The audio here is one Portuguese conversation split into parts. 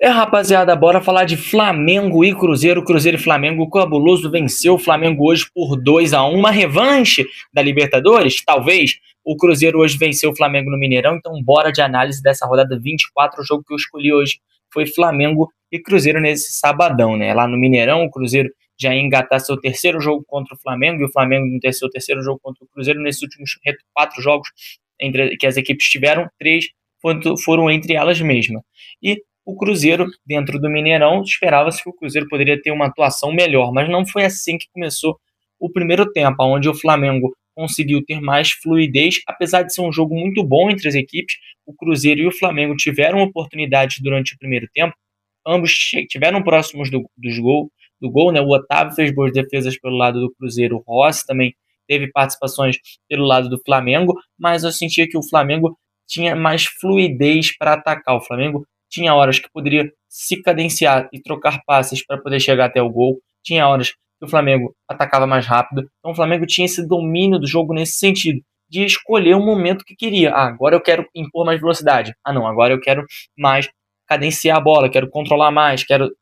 Rapaziada, bora falar de Flamengo e Cruzeiro. Cruzeiro e Flamengo, o Cabuloso venceu o Flamengo hoje por 2-1. Uma revanche da Libertadores? Talvez. O Cruzeiro hoje venceu o Flamengo no Mineirão, então bora de análise dessa rodada 24. O jogo que eu escolhi hoje foi Flamengo e Cruzeiro nesse sabadão, né? Lá no Mineirão, o Cruzeiro já ia engatar seu terceiro jogo contra o Flamengo e o Flamengo no seu terceiro jogo contra o Cruzeiro. Nesses últimos 4 jogos que as equipes tiveram, 3 foram entre elas mesmas. E o Cruzeiro, dentro do Mineirão, esperava-se que o Cruzeiro poderia ter uma atuação melhor, mas não foi assim que começou o primeiro tempo, onde o Flamengo conseguiu ter mais fluidez, apesar de ser um jogo muito bom entre as equipes. O Cruzeiro e o Flamengo tiveram oportunidades durante o primeiro tempo, ambos tiveram próximos do gol, né? O Otávio fez boas defesas pelo lado do Cruzeiro, o Rossi também teve participações pelo lado do Flamengo, mas eu sentia que o Flamengo tinha mais fluidez para atacar. O Flamengo tinha horas que poderia se cadenciar e trocar passes para poder chegar até o gol. Tinha horas que o Flamengo atacava mais rápido. Então o Flamengo tinha esse domínio do jogo nesse sentido, de escolher o momento que queria. Agora eu quero impor mais velocidade. Não, agora eu quero mais cadenciar a bola, quero controlar mais, quero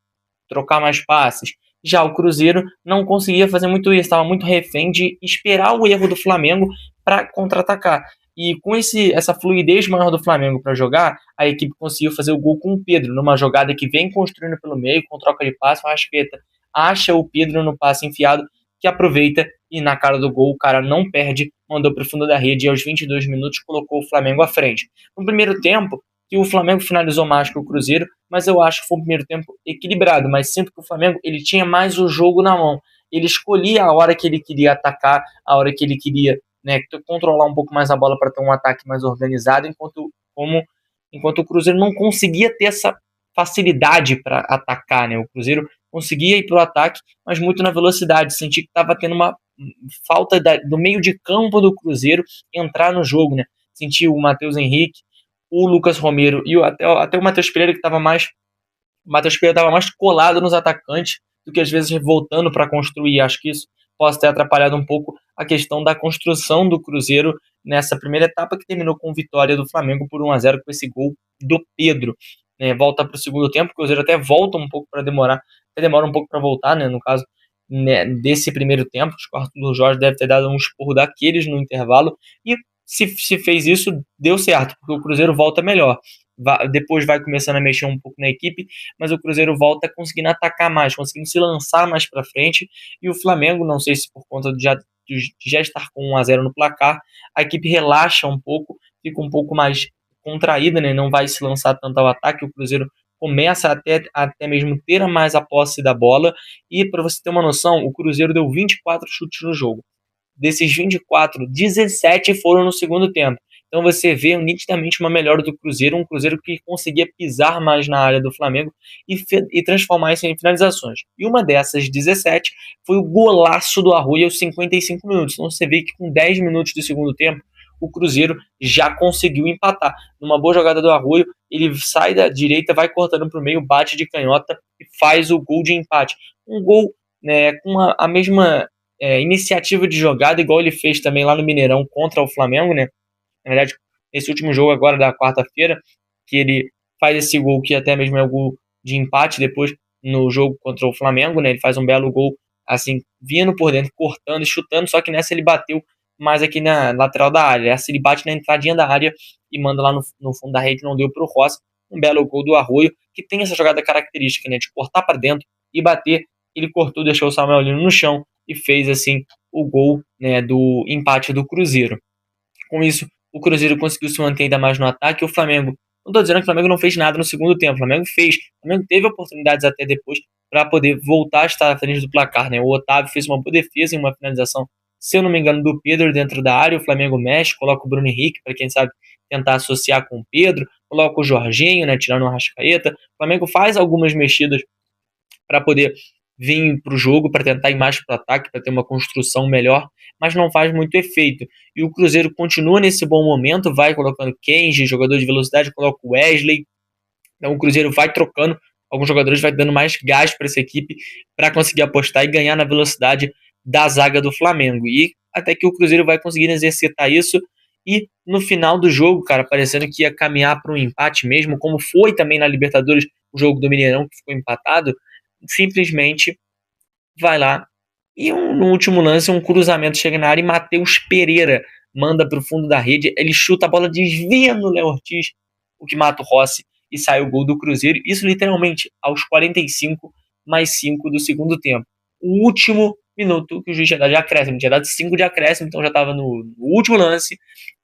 trocar mais passes. Já o Cruzeiro não conseguia fazer muito isso, estava muito refém de esperar o erro do Flamengo para contra-atacar. E com essa fluidez maior do Flamengo para jogar, a equipe conseguiu fazer o gol com o Pedro, numa jogada que vem construindo pelo meio, com troca de passe, o Arrascaeta acha o Pedro no passe enfiado, que aproveita e na cara do gol o cara não perde, mandou para o fundo da rede e aos 22 minutos colocou o Flamengo à frente. No primeiro tempo, que o Flamengo finalizou mais que o Cruzeiro, mas eu acho que foi um primeiro tempo equilibrado, mas sinto que o Flamengo ele tinha mais o jogo na mão. Ele escolhia a hora que ele queria atacar, a hora que ele queria, né, controlar um pouco mais a bola para ter um ataque mais organizado, enquanto o Cruzeiro não conseguia ter essa facilidade para atacar, né? O Cruzeiro conseguia ir para o ataque, mas muito na velocidade. Senti que estava tendo uma falta do meio de campo do Cruzeiro entrar no jogo, né? Senti o Matheus Henrique, o Lucas Romero e até o Matheus Pereira que estava mais. O Matheus Pereira estava mais colado nos atacantes do que às vezes voltando para construir. Acho que isso pode ter atrapalhado um pouco a questão da construção do Cruzeiro nessa primeira etapa, que terminou com vitória do Flamengo por 1-0 com esse gol do Pedro. Volta para o segundo tempo, o Cruzeiro até volta um pouco para demorar, até demora um pouco para voltar, né, no caso, né, desse primeiro tempo. Acho que o Arthur Jorge deve ter dado um esporro daqueles no intervalo, e se fez isso, deu certo, porque o Cruzeiro volta melhor. Depois vai começando a mexer um pouco na equipe, mas o Cruzeiro volta conseguindo atacar mais, conseguindo se lançar mais para frente, e o Flamengo, não sei se por conta de já estar com 1-0 no placar, a equipe relaxa um pouco, fica um pouco mais contraída, né? Não vai se lançar tanto ao ataque. O Cruzeiro começa até mesmo ter mais a posse da bola, e para você ter uma noção, o Cruzeiro deu 24 chutes no jogo. Desses 24, 17 foram no segundo tempo. Então você vê nitidamente uma melhora do Cruzeiro, um Cruzeiro que conseguia pisar mais na área do Flamengo e transformar isso em finalizações. E uma dessas 17 foi o golaço do Arroyo aos 55 minutos. Então você vê que com 10 minutos do segundo tempo, o Cruzeiro já conseguiu empatar. Numa boa jogada do Arroyo, ele sai da direita, vai cortando para o meio, bate de canhota e faz o gol de empate. Um gol, né, com a mesma iniciativa de jogada, igual ele fez também lá no Mineirão contra o Flamengo, né? Na verdade, nesse último jogo agora da quarta-feira, que ele faz esse gol que até mesmo é o gol de empate depois no jogo contra o Flamengo, né? Ele faz um belo gol, assim, vindo por dentro, cortando e chutando, só que nessa ele bateu mais aqui na lateral da área. Essa ele bate na entradinha da área e manda lá no fundo da rede, não deu pro Rossi. Um belo gol do Arroyo, que tem essa jogada característica, né? De cortar para dentro e bater. Ele cortou, deixou o Samuel Lino no chão e fez, assim, o gol, né, do empate do Cruzeiro. Com isso, o Cruzeiro conseguiu se manter ainda mais no ataque. O Flamengo, não estou dizendo que o Flamengo não fez nada no segundo tempo, o Flamengo fez. O Flamengo teve oportunidades até depois para poder voltar a estar à frente do placar, né? O Otávio fez uma boa defesa em uma finalização, se eu não me engano, do Pedro dentro da área. O Flamengo mexe, coloca o Bruno Henrique, para quem sabe tentar associar com o Pedro, coloca o Jorginho, né, tirando o Arrascaeta. O Flamengo faz algumas mexidas para poder vir para o jogo, para tentar ir mais para o ataque, para ter uma construção melhor, mas não faz muito efeito. E o Cruzeiro continua nesse bom momento, vai colocando Kenji, jogador de velocidade, coloca o Wesley. Então o Cruzeiro vai trocando alguns jogadores, vai dando mais gás para essa equipe para conseguir apostar e ganhar na velocidade da zaga do Flamengo. E até que o Cruzeiro vai conseguindo exercitar isso, e no final do jogo, cara, parecendo que ia caminhar para um empate mesmo, como foi também na Libertadores o jogo do Mineirão, que ficou empatado, simplesmente vai lá e no último lance, um cruzamento chega na área e Matheus Pereira manda para o fundo da rede, ele chuta, a bola desvia no Léo Ortiz, o que mata o Rossi e sai o gol do Cruzeiro, isso literalmente aos 45 mais 5 do segundo tempo. O último minuto que o juiz tinha dado de acréscimo, tinha dado 5 de acréscimo, então já estava no último lance,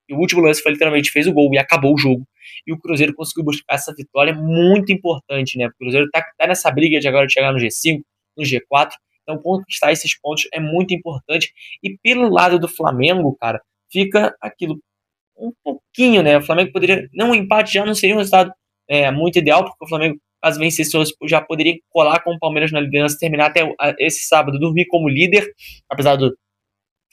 e o último lance foi literalmente, fez o gol e acabou o jogo. E o Cruzeiro conseguiu buscar essa vitória muito importante, né? O Cruzeiro tá nessa briga de agora de chegar no G5, no G4, então conquistar esses pontos é muito importante. E pelo lado do Flamengo, cara, fica aquilo um pouquinho, né? O Flamengo poderia, não, o empate já não seria um resultado muito ideal, porque o Flamengo, caso vencesse, já poderia colar com o Palmeiras na liderança, terminar até esse sábado, dormir como líder, apesar do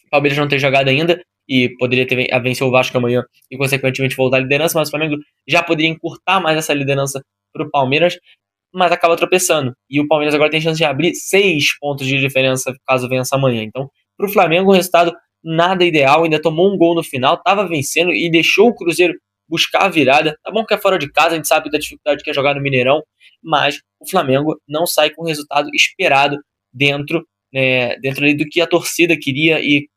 Palmeiras não ter jogado ainda, e poderia ter vencer o Vasco amanhã e, consequentemente, voltar à liderança, mas o Flamengo já poderia encurtar mais essa liderança para o Palmeiras, mas acaba tropeçando. E o Palmeiras agora tem chance de abrir 6 pontos de diferença caso vença amanhã. Então, para o Flamengo, o resultado nada ideal, ainda tomou um gol no final, estava vencendo e deixou o Cruzeiro buscar a virada. Tá bom que é fora de casa, a gente sabe da dificuldade que é jogar no Mineirão, mas o Flamengo não sai com o resultado esperado dentro ali do que a torcida queria e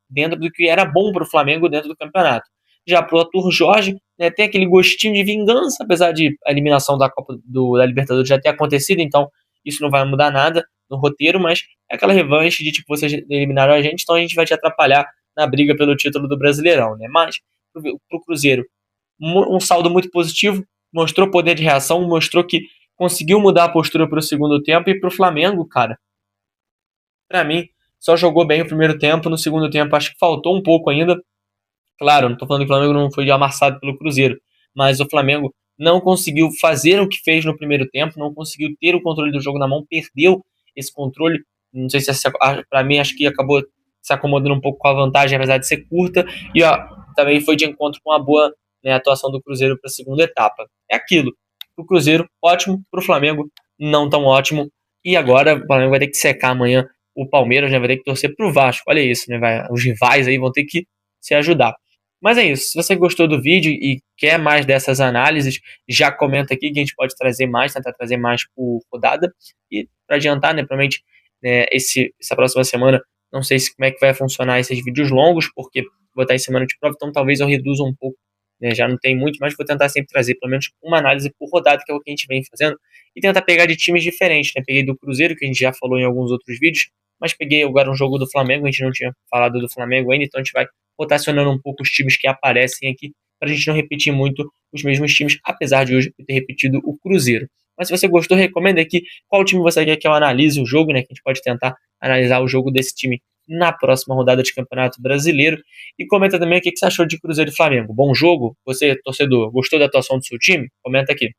dentro do que era bom para o Flamengo dentro do campeonato. Já para o Arthur Jorge, tem aquele gostinho de vingança, apesar de a eliminação da Copa da Libertadores já ter acontecido, então isso não vai mudar nada no roteiro, mas é aquela revanche de tipo, vocês eliminaram a gente, então a gente vai te atrapalhar na briga pelo título do Brasileirão, né? Mas para o Cruzeiro, um saldo muito positivo, mostrou poder de reação, mostrou que conseguiu mudar a postura para o segundo tempo, e para o Flamengo, cara, para mim, só jogou bem o primeiro tempo, no segundo tempo acho que faltou um pouco ainda. Claro, não estou falando que o Flamengo não foi amassado pelo Cruzeiro, mas o Flamengo não conseguiu fazer o que fez no primeiro tempo, não conseguiu ter o controle do jogo na mão, perdeu esse controle. Não sei se para mim acho que acabou se acomodando um pouco com a vantagem, apesar de ser curta, e também foi de encontro com a boa, né, atuação do Cruzeiro para a segunda etapa. É aquilo. O Cruzeiro, ótimo, para o Flamengo, não tão ótimo. E agora o Flamengo vai ter que secar amanhã o Palmeiras, né, vai ter que torcer pro Vasco. Olha isso, né, os rivais aí vão ter que se ajudar. Mas é isso, se você gostou do vídeo e quer mais dessas análises, já comenta aqui que a gente pode trazer mais, tentar trazer mais por rodada. E para adiantar, né, provavelmente essa próxima semana, não sei como é que vai funcionar esses vídeos longos, porque vou estar em semana de prova, então talvez eu reduza um pouco, né, já não tem muito, mas vou tentar sempre trazer pelo menos uma análise por rodada, que é o que a gente vem fazendo, e tentar pegar de times diferentes, né? Peguei do Cruzeiro, que a gente já falou em alguns outros vídeos, mas peguei agora um jogo do Flamengo, a gente não tinha falado do Flamengo ainda, então a gente vai rotacionando um pouco os times que aparecem aqui, para a gente não repetir muito os mesmos times, apesar de hoje eu ter repetido o Cruzeiro. Mas se você gostou, recomenda aqui qual time você quer que eu analise o jogo, né? Que a gente pode tentar analisar o jogo desse time na próxima rodada de Campeonato Brasileiro. E comenta também o que você achou de Cruzeiro e Flamengo. Bom jogo? Você, torcedor, gostou da atuação do seu time? Comenta aqui.